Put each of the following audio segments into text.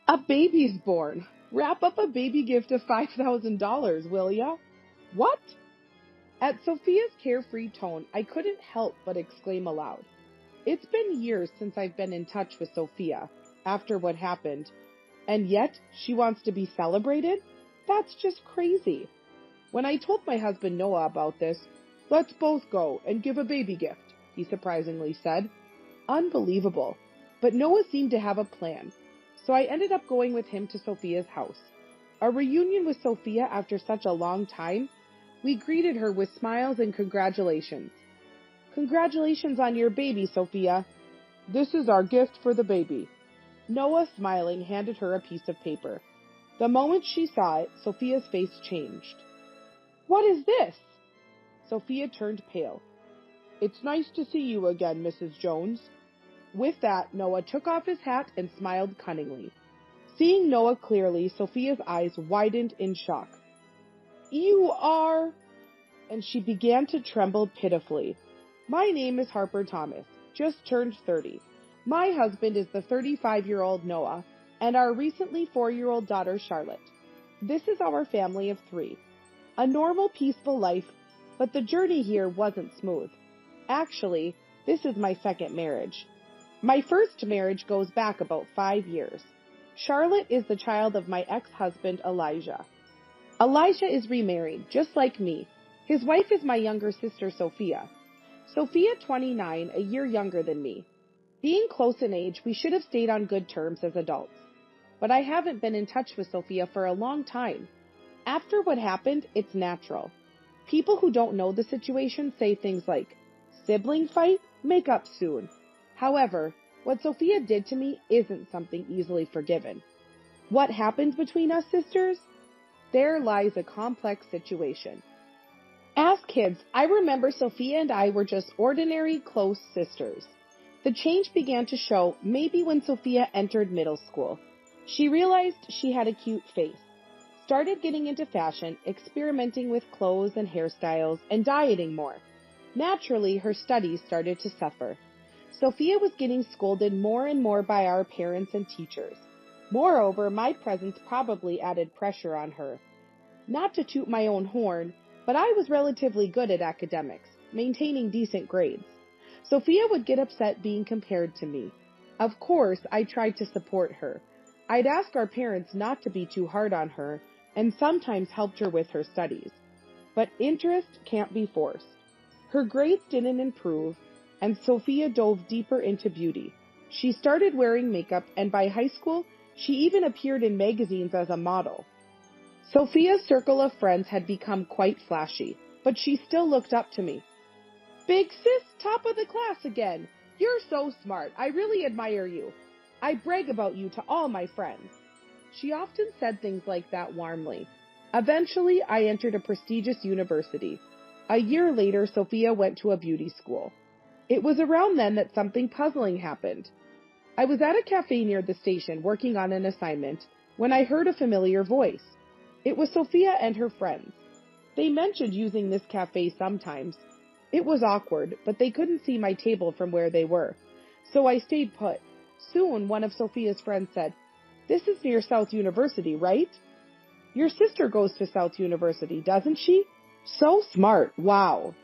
A baby's born. Wrap up a baby gift of $5,000, will ya? What? At Sophia's carefree tone, I couldn't help but exclaim aloud. It's been years since I've been in touch with Sophia, after what happened, and yet she wants to be celebrated? That's just crazy. When I told my husband Noah about this, let's both go and give a baby gift, he surprisingly said. Unbelievable. But Noah seemed to have a plan, so I ended up going with him to Sophia's house. A reunion with Sophia after such a long time. We greeted her with smiles and congratulations. Congratulations on your baby, Sophia. This is our gift for the baby. Noah, smiling, handed her a piece of paper. The moment she saw it, Sophia's face changed. What is this? Sophia turned pale. It's nice to see you again, Mrs. Jones. With that, Noah took off his hat and smiled cunningly. Seeing Noah clearly, Sophia's eyes widened in shock. You are... And she began to tremble pitifully. My name is Harper Thomas, just turned 30. My husband is the 35-year-old Noah, and our recently 4-year-old daughter Charlotte. This is our family of 3. A normal, peaceful life, but the journey here wasn't smooth. Actually, this is my second marriage. My first marriage goes back about 5 years. Charlotte is the child of my ex-husband, Elijah. Elijah is remarried, just like me. His wife is my younger sister, Sophia. Sophia, 29, a year younger than me. Being close in age, we should have stayed on good terms as adults. But I haven't been in touch with Sophia for a long time. After what happened, it's natural. People who don't know the situation say things like, sibling fight? Make up soon. However, what Sophia did to me isn't something easily forgiven. What happened between us sisters? There lies a complex situation. As kids, I remember Sophia and I were just ordinary, close sisters. The change began to show maybe when Sophia entered middle school. She realized she had a cute face, started getting into fashion, experimenting with clothes and hairstyles, and dieting more. Naturally, her studies started to suffer. Sophia was getting scolded more and more by our parents and teachers. Moreover, my presence probably added pressure on her. Not to toot my own horn, but I was relatively good at academics, maintaining decent grades. Sophia would get upset being compared to me. Of course, I tried to support her. I'd ask our parents not to be too hard on her, and sometimes helped her with her studies. But interest can't be forced. Her grades didn't improve, and Sophia dove deeper into beauty. She started wearing makeup, and by high school, she even appeared in magazines as a model. Sophia's circle of friends had become quite flashy, but she still looked up to me. Big sis, top of the class again. You're so smart. I really admire you. I brag about you to all my friends. She often said things like that warmly. Eventually, I entered a prestigious university. A year later, Sophia went to a beauty school. It was around then that something puzzling happened. I was at a cafe near the station working on an assignment when I heard a familiar voice. It was Sophia and her friends. They mentioned using this cafe sometimes. It was awkward, but they couldn't see my table from where they were, so I stayed put. Soon, one of Sophia's friends said, "This is near South University, right?" "Your sister goes to South University, doesn't she?" "So smart, wow."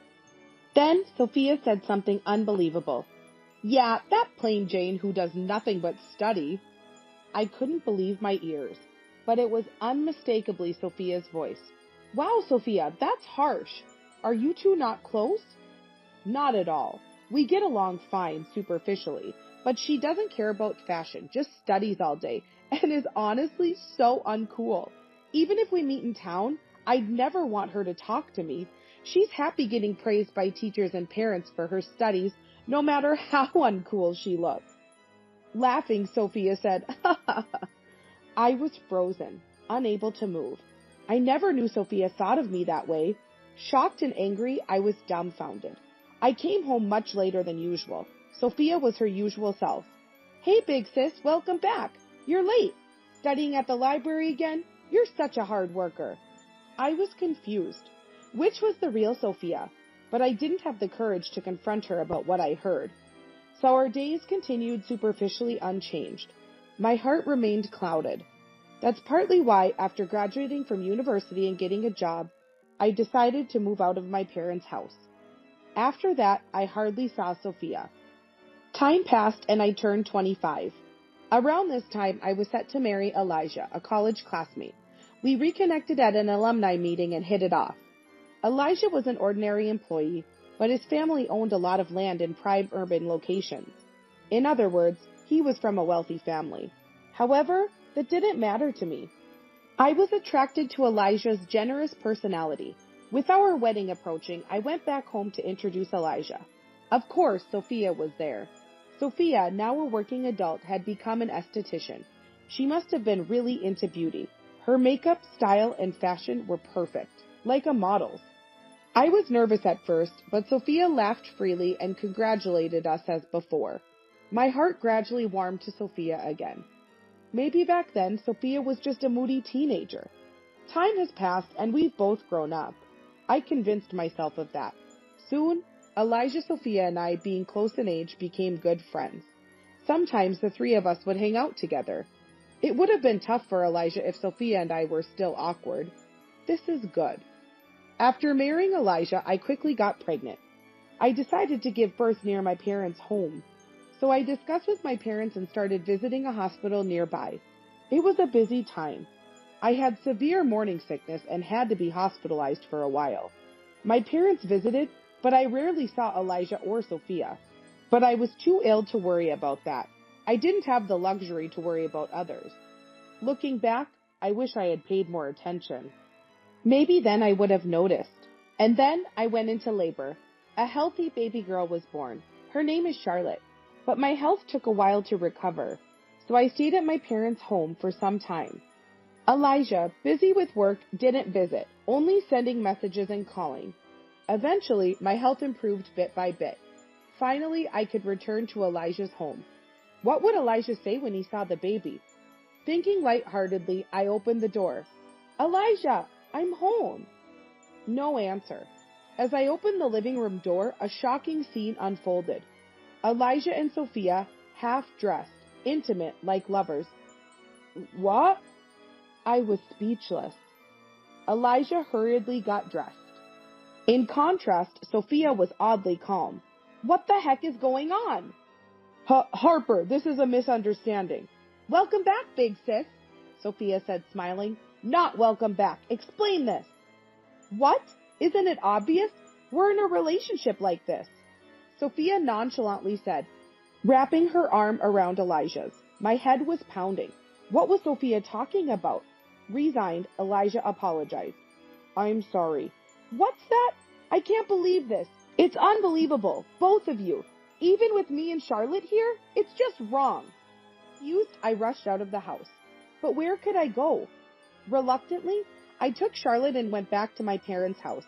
Then Sophia said something unbelievable. "Yeah, that plain Jane who does nothing but study." I couldn't believe my ears, but it was unmistakably Sophia's voice. "Wow, Sophia, that's harsh. Are you two not close?" "Not at all. We get along fine, superficially, but she doesn't care about fashion, just studies all day, and is honestly so uncool. Even if we meet in town, I'd never want her to talk to me. She's happy getting praised by teachers and parents for her studies, no matter how uncool she looks." Laughing, Sophia said, "Ha ha ha." I was frozen, unable to move. I never knew Sophia thought of me that way. Shocked and angry, I was dumbfounded. I came home much later than usual. Sophia was her usual self. "Hey, big sis, welcome back. You're late. Studying at the library again? You're such a hard worker." I was confused. Which was the real Sophia? But I didn't have the courage to confront her about what I heard. So our days continued superficially unchanged. My heart remained clouded. That's partly why, after graduating from university and getting a job, I decided to move out of my parents' house. After that, I hardly saw Sophia. Time passed and I turned 25. Around this time, I was set to marry Elijah, a college classmate. We reconnected at an alumni meeting and hit it off. Elijah was an ordinary employee, but his family owned a lot of land in prime urban locations. In other words, he was from a wealthy family. However, that didn't matter to me. I was attracted to Elijah's generous personality. With our wedding approaching, I went back home to introduce Elijah. Of course, Sophia was there. Sophia, now a working adult, had become an esthetician. She must have been really into beauty. Her makeup, style, and fashion were perfect, like a model's. I was nervous at first, but Sophia laughed freely and congratulated us as before. My heart gradually warmed to Sophia again. Maybe back then, Sophia was just a moody teenager. Time has passed and we've both grown up. I convinced myself of that. Soon, Elijah, Sophia, and I, being close in age, became good friends. Sometimes the three of us would hang out together. It would have been tough for Elijah if Sophia and I were still awkward. This is good. After marrying Elijah, I quickly got pregnant. I decided to give birth near my parents' home. So I discussed with my parents and started visiting a hospital nearby. It was a busy time. I had severe morning sickness and had to be hospitalized for a while. My parents visited, but I rarely saw Elijah or Sophia. But I was too ill to worry about that. I didn't have the luxury to worry about others. Looking back, I wish I had paid more attention. Maybe then I would have noticed. And then I went into labor. A healthy baby girl was born. Her name is Charlotte. But my health took a while to recover, so I stayed at my parents' home for some time. Elijah, busy with work, didn't visit, only sending messages and calling. Eventually, my health improved bit by bit. Finally, I could return to Elijah's home. What would Elijah say when he saw the baby? Thinking lightheartedly, I opened the door. "Elijah, I'm home." No answer. As I opened the living room door, a shocking scene unfolded. Elijah and Sophia, half-dressed, intimate, like lovers. What? I was speechless. Elijah hurriedly got dressed. In contrast, Sophia was oddly calm. What the heck is going on? Harper, this is a misunderstanding. Welcome back, big sis, Sophia said, smiling. Not welcome back. Explain this. What? Isn't it obvious? We're in a relationship like this. Sophia nonchalantly said, wrapping her arm around Elijah's. My head was pounding. What was Sophia talking about? Resigned, Elijah apologized. I'm sorry. What's that? I can't believe this. It's unbelievable, both of you. Even with me and Charlotte here, it's just wrong. Confused, I rushed out of the house. But where could I go? Reluctantly, I took Charlotte and went back to my parents' house.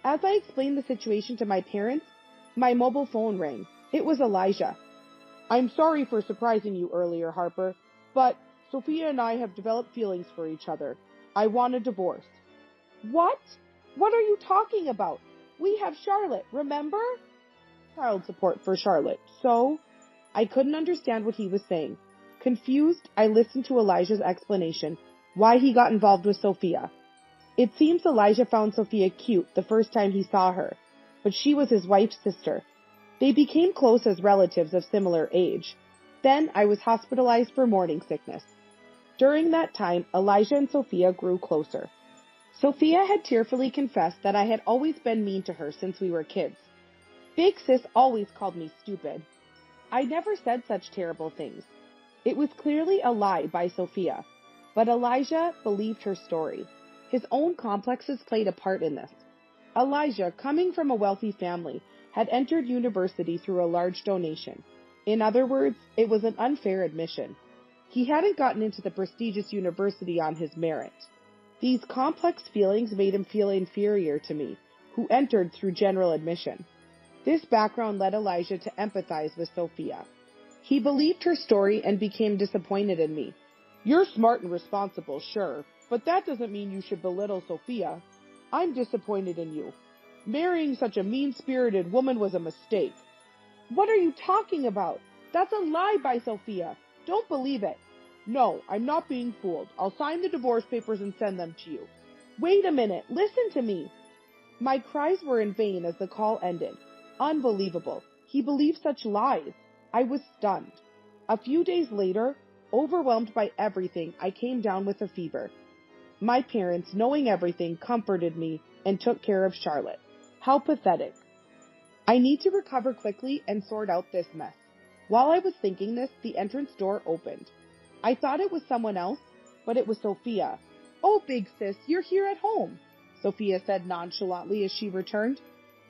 As I explained the situation to my parents, my mobile phone rang. It was Elijah. I'm sorry for surprising you earlier, Harper, but Sophia and I have developed feelings for each other. I want a divorce. What? What are you talking about? We have Charlotte, remember? Child support for Charlotte. So? I couldn't understand what he was saying. Confused, I listened to Elijah's explanation, why he got involved with Sophia. It seems Elijah found Sophia cute the first time he saw her, but she was his wife's sister. They became close as relatives of similar age. Then I was hospitalized for morning sickness. During that time, Elijah and Sophia grew closer. Sophia had tearfully confessed that I had always been mean to her since we were kids. Big sis always called me stupid. I never said such terrible things. It was clearly a lie by Sophia, but Elijah believed her story. His own complexes played a part in this. Elijah, coming from a wealthy family, had entered university through a large donation. In other words, it was an unfair admission. He hadn't gotten into the prestigious university on his merit. These complex feelings made him feel inferior to me, who entered through general admission. This background led Elijah to empathize with Sophia. He believed her story and became disappointed in me. You're smart and responsible, sure, but that doesn't mean you should belittle Sophia. I'm disappointed in you. Marrying such a mean-spirited woman was a mistake. What are you talking about? That's a lie by Sophia. Don't believe it. No, I'm not being fooled. I'll sign the divorce papers and send them to you. Wait a minute, listen to me. My cries were in vain as the call ended. Unbelievable. He believed such lies. I was stunned. A few days later, overwhelmed by everything, I came down with a fever. My parents, knowing everything, comforted me and took care of Charlotte. How pathetic. I need to recover quickly and sort out this mess. While I was thinking this, the entrance door opened. I thought it was someone else, but it was Sophia. Oh, big sis, you're here at home, Sophia said nonchalantly as she returned.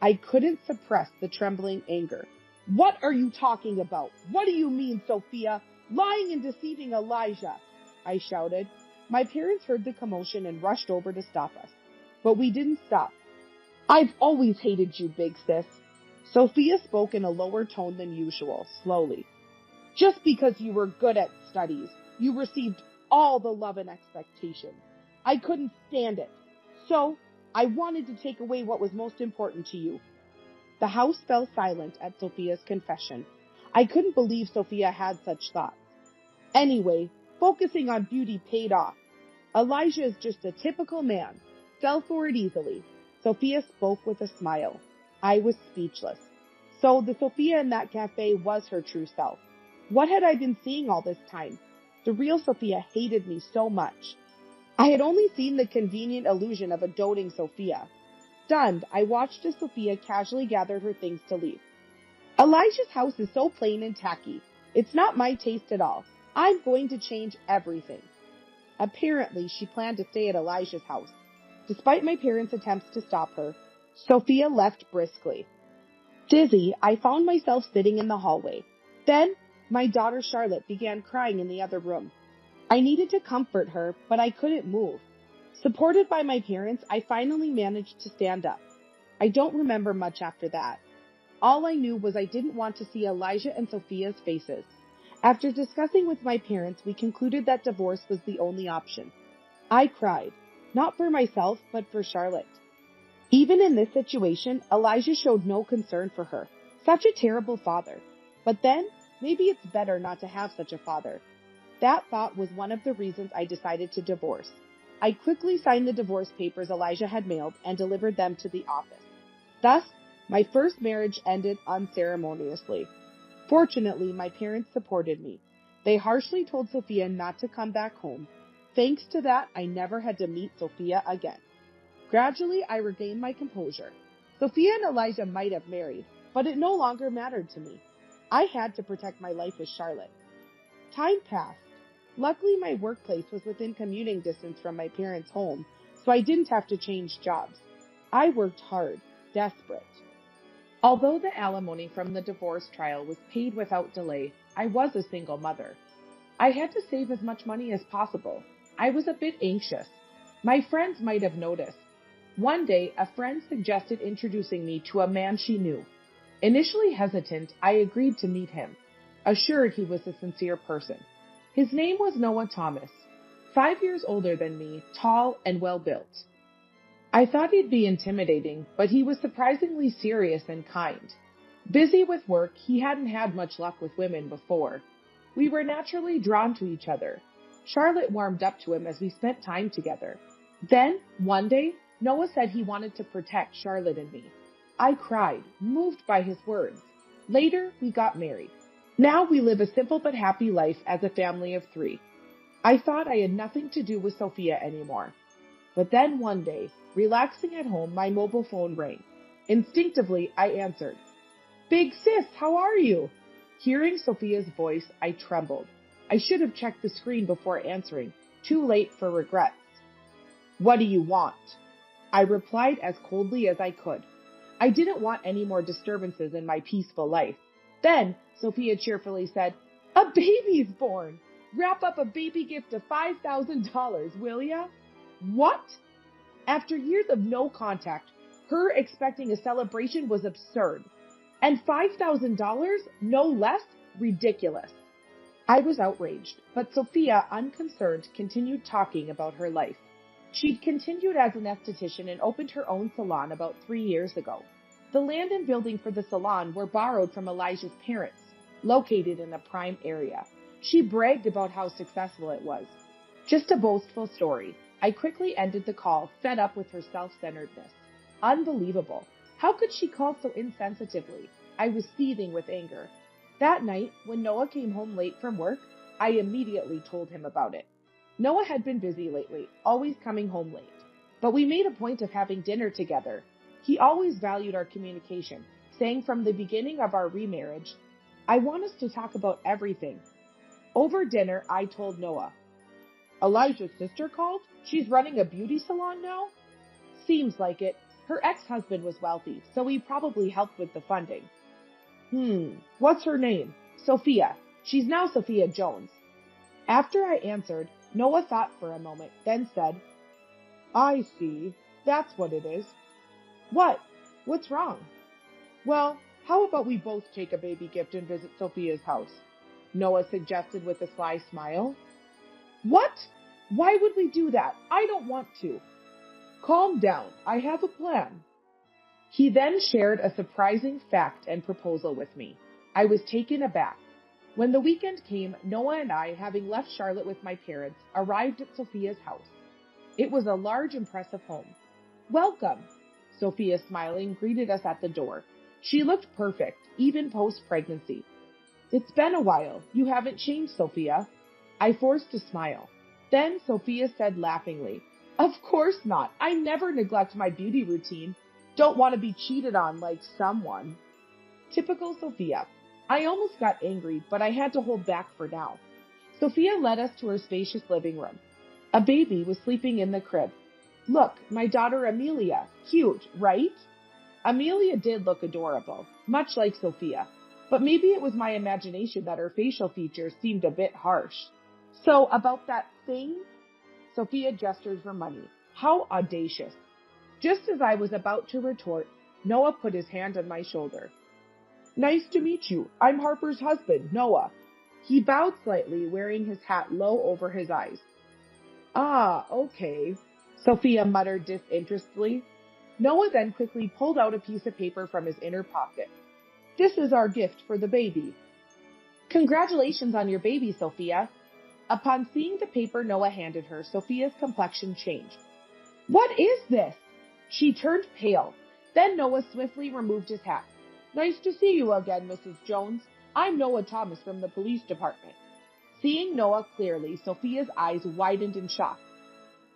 I couldn't suppress the trembling anger. What are you talking about? What do you mean, Sophia? Lying and deceiving Elijah, I shouted. My parents heard the commotion and rushed over to stop us. But we didn't stop. I've always hated you, big sis. Sophia spoke in a lower tone than usual, slowly. Just because you were good at studies, you received all the love and expectation. I couldn't stand it. So, I wanted to take away what was most important to you. The house fell silent at Sophia's confession. I couldn't believe Sophia had such thoughts. Anyway, focusing on beauty paid off. Elijah is just a typical man. Fell for it easily. Sophia spoke with a smile. I was speechless. So the Sophia in that cafe was her true self. What had I been seeing all this time? The real Sophia hated me so much. I had only seen the convenient illusion of a doting Sophia. Stunned, I watched as Sophia casually gathered her things to leave. Elijah's house is so plain and tacky. It's not my taste at all. I'm going to change everything. Apparently, she planned to stay at Elijah's house. Despite my parents' attempts to stop her, Sophia left briskly. Dizzy, I found myself sitting in the hallway. Then, my daughter Charlotte began crying in the other room. I needed to comfort her, but I couldn't move. Supported by my parents, I finally managed to stand up. I don't remember much after that. All I knew was I didn't want to see Elijah and Sophia's faces. After discussing with my parents, we concluded that divorce was the only option. I cried, not for myself, but for Charlotte. Even in this situation, Elijah showed no concern for her. Such a terrible father. But then, maybe it's better not to have such a father. That thought was one of the reasons I decided to divorce. I quickly signed the divorce papers Elijah had mailed and delivered them to the office. Thus, my first marriage ended unceremoniously. Fortunately, my parents supported me. They harshly told Sophia not to come back home. Thanks to that, I never had to meet Sophia again. Gradually, I regained my composure. Sophia and Elijah might have married, but it no longer mattered to me. I had to protect my life with Charlotte. Time passed. Luckily, my workplace was within commuting distance from my parents' home, so I didn't have to change jobs. I worked hard, desperate. Although the alimony from the divorce trial was paid without delay, I was a single mother. I had to save as much money as possible. I was a bit anxious. My friends might have noticed. One day, a friend suggested introducing me to a man she knew. Initially hesitant, I agreed to meet him, assured he was a sincere person. His name was Noah Thomas, 5 years older than me, tall and well-built. I thought he'd be intimidating, but he was surprisingly serious and kind. Busy with work, he hadn't had much luck with women before. We were naturally drawn to each other. Charlotte warmed up to him as we spent time together. Then, one day, Noah said he wanted to protect Charlotte and me. I cried, moved by his words. Later, we got married. Now we live a simple but happy life as a family of 3. I thought I had nothing to do with Sophia anymore. But then one day, relaxing at home, my mobile phone rang. Instinctively, I answered. Big sis, how are you? Hearing Sophia's voice, I trembled. I should have checked the screen before answering. Too late for regrets. What do you want? I replied as coldly as I could. I didn't want any more disturbances in my peaceful life. Then, Sophia cheerfully said, A baby's born! Wrap up a baby gift of $5,000, will ya? What? After years of no contact, her expecting a celebration was absurd. And $5,000, no less, ridiculous. I was outraged, but Sophia, unconcerned, continued talking about her life. She'd continued as an esthetician and opened her own salon about 3 years ago. The land and building for the salon were borrowed from Elijah's parents, located in a prime area. She bragged about how successful it was. Just a boastful story. I quickly ended the call, fed up with her self-centeredness. Unbelievable. How could she call so insensitively? I was seething with anger. That night, when Noah came home late from work, I immediately told him about it. Noah had been busy lately, always coming home late. But we made a point of having dinner together. He always valued our communication, saying from the beginning of our remarriage, "I want us to talk about everything." Over dinner, I told Noah, "Elijah's sister called? She's running a beauty salon now?" "Seems like it. Her ex-husband was wealthy, so he probably helped with the funding." What's her name?" "Sophia. She's now Sophia Jones." After I answered, Noah thought for a moment, then said, "I see. That's what it is." "What? What's wrong?" "Well, how about we both take a baby gift and visit Sophia's house?" Noah suggested with a sly smile. "What? Why would we do that? I don't want to." "Calm down. I have a plan." He then shared a surprising fact and proposal with me. I was taken aback. When the weekend came, Noah and I, having left Charlotte with my parents, arrived at Sophia's house. It was a large, impressive home. "Welcome." Sophia, smiling, greeted us at the door. She looked perfect, even post-pregnancy. "It's been a while. You haven't changed, Sophia." I forced a smile. Then Sophia said laughingly, "Of course not. I never neglect my beauty routine. Don't want to be cheated on like someone." Typical Sophia. I almost got angry, but I had to hold back for now. Sophia led us to her spacious living room. A baby was sleeping in the crib. "Look, my daughter Amelia. Cute, right?" Amelia did look adorable, much like Sophia, but maybe it was my imagination that her facial features seemed a bit harsh. "So, about that thing?" Sophia gestured for money. How audacious. Just as I was about to retort, Noah put his hand on my shoulder. "Nice to meet you. I'm Harper's husband, Noah." He bowed slightly, wearing his hat low over his eyes. "Ah, okay," Sophia muttered disinterestedly. Noah then quickly pulled out a piece of paper from his inner pocket. "This is our gift for the baby." "Congratulations on your baby, Sophia." Upon seeing the paper Noah handed her, Sophia's complexion changed. "What is this?" She turned pale. Then Noah swiftly removed his hat. "Nice to see you again, Mrs. Jones. I'm Noah Thomas from the police department." Seeing Noah clearly, Sophia's eyes widened in shock.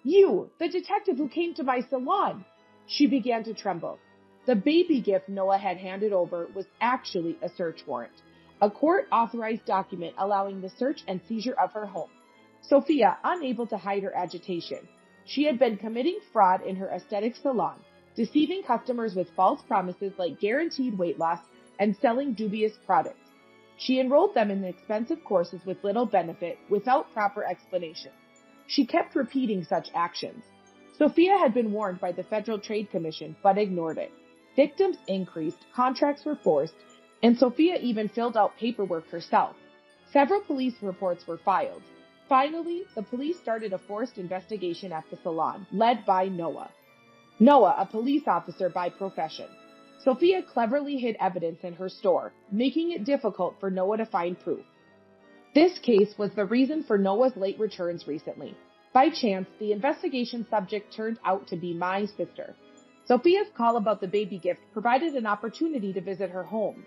"You, the detective who came to my salon!" She began to tremble. The baby gift Noah had handed over was actually a search warrant, a court-authorized document allowing the search and seizure of her home. Sophia, unable to hide her agitation. She had been committing fraud in her aesthetic salon, deceiving customers with false promises like guaranteed weight loss and selling dubious products. She enrolled them in expensive courses with little benefit, without proper explanation. She kept repeating such actions. Sophia had been warned by the Federal Trade Commission, but ignored it. Victims increased, contracts were forced, and Sophia even filled out paperwork herself. Several police reports were filed. Finally, the police started a forced investigation at the salon, led by Noah. Noah, a police officer by profession. Sophia cleverly hid evidence in her store, making it difficult for Noah to find proof. This case was the reason for Noah's late returns recently. By chance, the investigation subject turned out to be my sister. Sophia's call about the baby gift provided an opportunity to visit her home.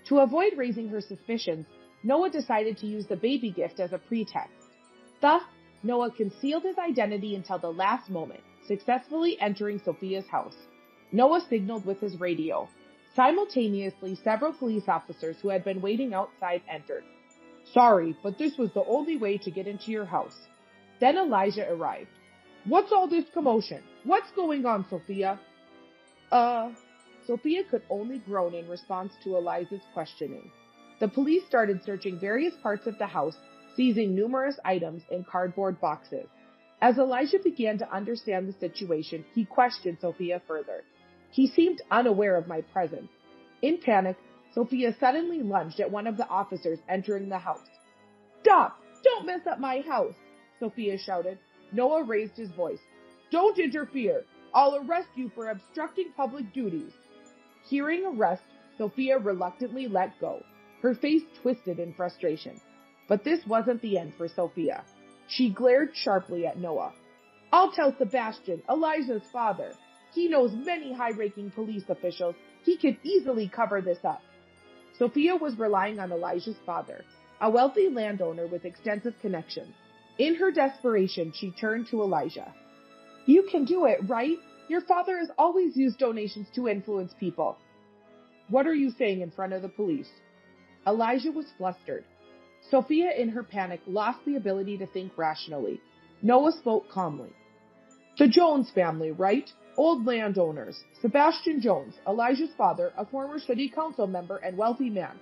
To avoid raising her suspicions, Noah decided to use the baby gift as a pretext. Thus, Noah concealed his identity until the last moment, successfully entering Sophia's house. Noah signaled with his radio. Simultaneously, several police officers who had been waiting outside entered. "Sorry, but this was the only way to get into your house." Then Elijah arrived. "What's all this commotion? What's going on, Sophia?" Sophia could only groan in response to Elijah's questioning. The police started searching various parts of the house, seizing numerous items in cardboard boxes. As Elijah began to understand the situation, he questioned Sophia further. He seemed unaware of my presence. In panic, Sophia suddenly lunged at one of the officers entering the house. "Stop! Don't mess up my house!" Sophia shouted. Noah raised his voice. "Don't interfere! I'll arrest you for obstructing public duties." Hearing arrest, Sophia reluctantly let go. Her face twisted in frustration. But this wasn't the end for Sophia. She glared sharply at Noah. I'll tell Sebastian, Elijah's father. He knows many high-ranking police officials. He could easily cover this up. Sophia was relying on Elijah's father, a wealthy landowner with extensive connections. In her desperation, she turned to Elijah. You can do it, right? Your father has always used donations to influence people. What are you saying in front of the police? Elijah was flustered. Sophia, in her panic, lost the ability to think rationally. Noah spoke calmly. The Jones family, right? Old landowners. Sebastian Jones, Elijah's father, a former city council member and wealthy man.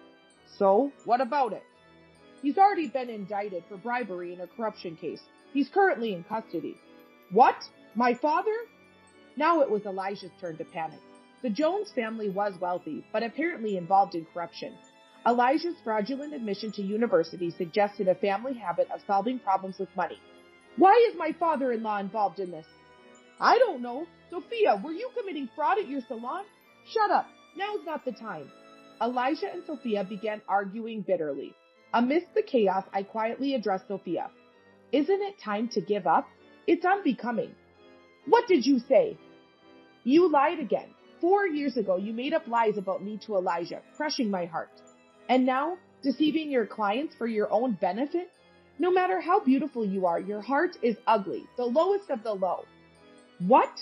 So, what about it? He's already been indicted for bribery in a corruption case. He's currently in custody. What? My father? Now it was Elijah's turn to panic. The Jones family was wealthy, but apparently involved in corruption. Elijah's fraudulent admission to university suggested a family habit of solving problems with money. Why is my father-in-law involved in this? I don't know. Sophia, were you committing fraud at your salon? Shut up. Now's not the time. Elijah and Sophia began arguing bitterly. Amidst the chaos, I quietly addressed Sophia. Isn't it time to give up? It's unbecoming. What did you say? You lied again. 4 years ago, you made up lies about me to Elijah, crushing my heart. And now, deceiving your clients for your own benefit? No matter how beautiful you are, your heart is ugly, the lowest of the low. What?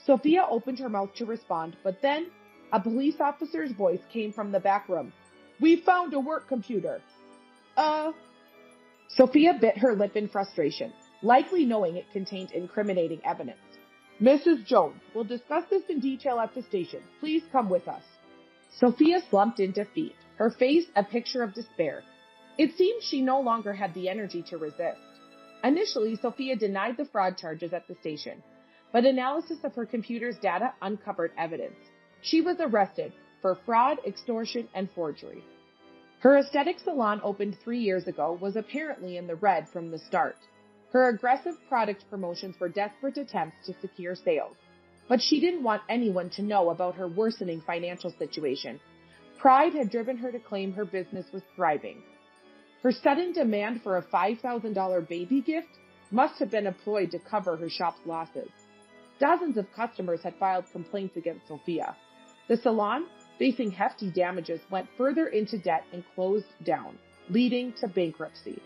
Sophia opened her mouth to respond, but then a police officer's voice came from the back room. We found a work computer. Sophia bit her lip in frustration, likely knowing it contained incriminating evidence. Mrs. Jones, we'll discuss this in detail at the station. Please come with us. Sophia slumped in defeat, her face a picture of despair. It seemed she no longer had the energy to resist. Initially, Sophia denied the fraud charges at the station, but analysis of her computer's data uncovered evidence. She was arrested for fraud, extortion, and forgery. Her aesthetic salon, opened 3 years ago, was apparently in the red from the start. Her aggressive product promotions were desperate attempts to secure sales, but she didn't want anyone to know about her worsening financial situation. Pride had driven her to claim her business was thriving. Her sudden demand for a $5,000 baby gift must have been employed to cover her shop's losses. Dozens of customers had filed complaints against Sophia. The salon, facing hefty damages, went further into debt and closed down, leading to bankruptcy.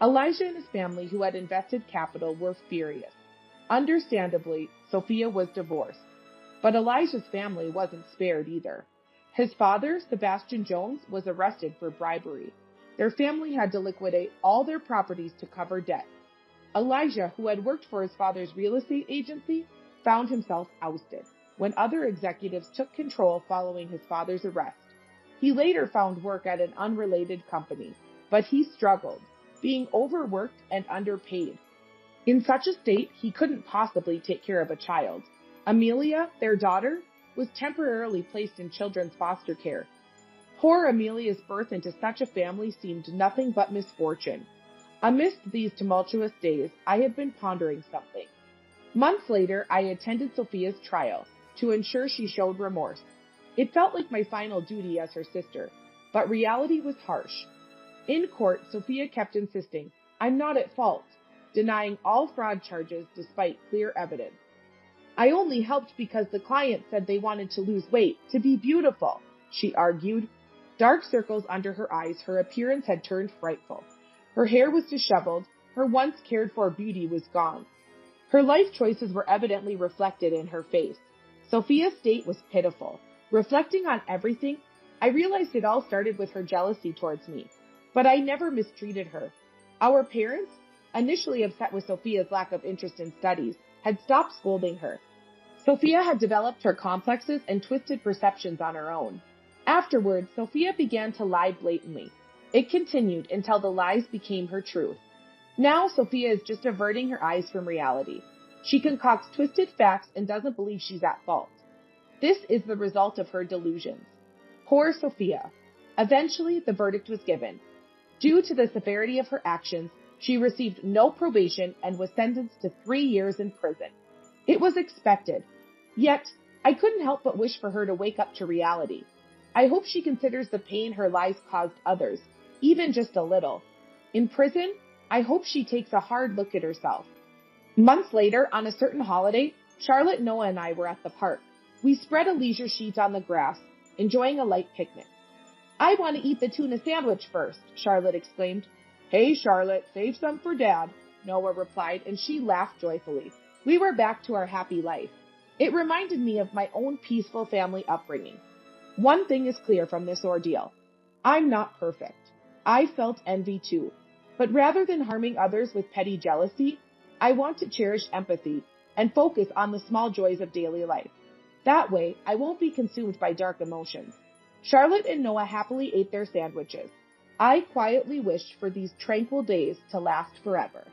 Elijah and his family, who had invested capital, were furious. Understandably, Sophia was divorced. But Elijah's family wasn't spared either. His father, Sebastian Jones, was arrested for bribery. Their family had to liquidate all their properties to cover debt. Elijah, who had worked for his father's real estate agency, found himself ousted when other executives took control following his father's arrest. He later found work at an unrelated company, but he struggled, being overworked and underpaid. In such a state, he couldn't possibly take care of a child. Amelia, their daughter, was temporarily placed in children's foster care. Poor Amelia's birth into such a family seemed nothing but misfortune. Amidst these tumultuous days, I had been pondering something. Months later, I attended Sophia's trial to ensure she showed remorse. It felt like my final duty as her sister, but reality was harsh. In court, Sophia kept insisting, I'm not at fault, denying all fraud charges despite clear evidence. I only helped because the client said they wanted to lose weight, to be beautiful, she argued. Dark circles under her eyes, her appearance had turned frightful. Her hair was disheveled, her once cared-for beauty was gone. Her life choices were evidently reflected in her face. Sophia's state was pitiful. Reflecting on everything, I realized it all started with her jealousy towards me. But I never mistreated her. Our parents, initially upset with Sophia's lack of interest in studies, had stopped scolding her. Sophia had developed her complexes and twisted perceptions on her own. Afterwards, Sophia began to lie blatantly. It continued until the lies became her truth. Now, Sophia is just averting her eyes from reality. She concocts twisted facts and doesn't believe she's at fault. This is the result of her delusions. Poor Sophia. Eventually, the verdict was given. Due to the severity of her actions, she received no probation and was sentenced to 3 years in prison. It was expected. Yet, I couldn't help but wish for her to wake up to reality. I hope she considers the pain her lies caused others, even just a little. In prison, I hope she takes a hard look at herself. Months later, on a certain holiday, Charlotte, Noah, and I were at the park. We spread a leisure sheet on the grass, enjoying a light picnic. I want to eat the tuna sandwich first, Charlotte exclaimed. Hey, Charlotte, save some for Dad, Noah replied, and she laughed joyfully. We were back to our happy life. It reminded me of my own peaceful family upbringing. One thing is clear from this ordeal. I'm not perfect. I felt envy too. But rather than harming others with petty jealousy, I want to cherish empathy and focus on the small joys of daily life. That way, I won't be consumed by dark emotions. Charlotte and Noah happily ate their sandwiches. I quietly wished for these tranquil days to last forever.